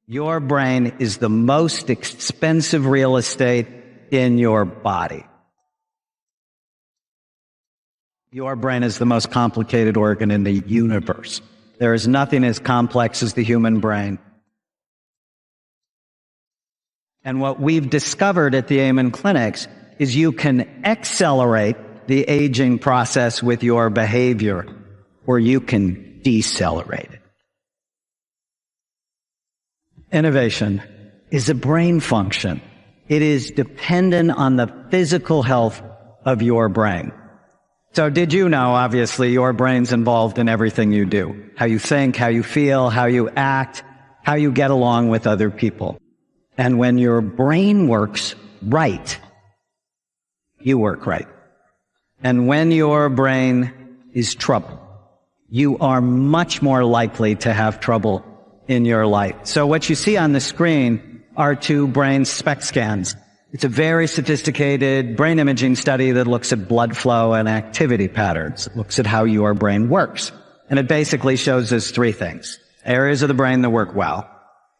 Your brain is the most expensive real estate in your body. Your brain is the most complicated organ in the universe. There is nothing as complex as the human brain. And what we've discovered at the Amen Clinics is you can accelerate the aging process with your behavior, or you can decelerate it. Innovation is a brain function. It is dependent on the physical health of your brain. So did you know, obviously, your brain's involved in everything you do. How you think, how you feel, how you act, how you get along with other people. And when your brain works right, you work right. And when your brain is troubled, you are much more likely to have trouble in your life. So what you see on the screen are two brain SPECT scans. It's a very sophisticated brain imaging study that looks at blood flow and activity patterns. It looks at how your brain works. And it basically shows us three things. Areas of the brain that work well,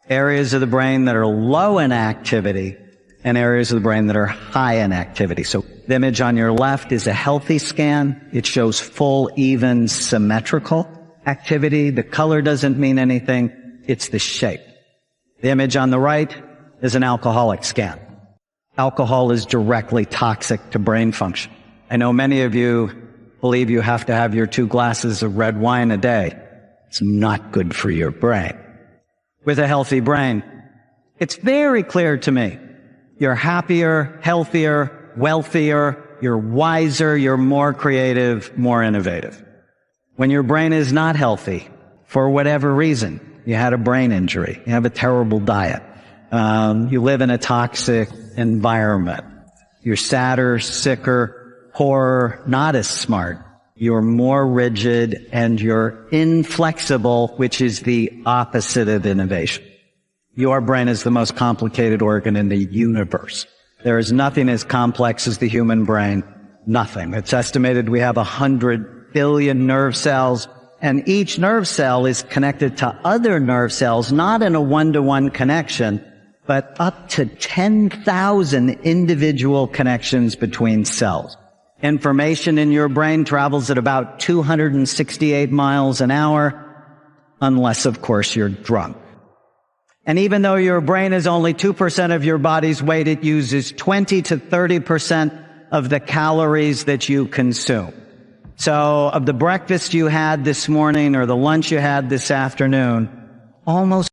areas of the brain that are low in activity, and areas of the brain that are high in activity. So the image on your left is a healthy scan. It shows full, even, symmetrical activity. The color doesn't mean anything. It's the shape. The image on the right is an alcoholic scan. Alcohol is directly toxic to brain function. I know many of you believe you have to have your 2 glasses of red wine a day. It's not good for your brain. With a healthy brain, it's very clear to me. You're happier, healthier, wealthier, you're wiser, you're more creative, more innovative. When your brain is not healthy, for whatever reason, you had a brain injury, you have a terrible diet, you live in a toxic environment, you're sadder, sicker, poorer, not as smart, you're more rigid, and you're inflexible, which is the opposite of innovation. Your brain is the most complicated organ in the universe. There is nothing as complex as the human brain. Nothing. It's estimated we have 100 billion nerve cells, and each nerve cell is connected to other nerve cells, not in a one-to-one connection, but up to 10,000 individual connections between cells. Information in your brain travels at about 268 miles an hour, unless, of course, you're drunk. And even though your brain is only 2% of your body's weight, it uses 20 to 30% of the calories that you consume. So of the breakfast you had this morning or the lunch you had this afternoon, almost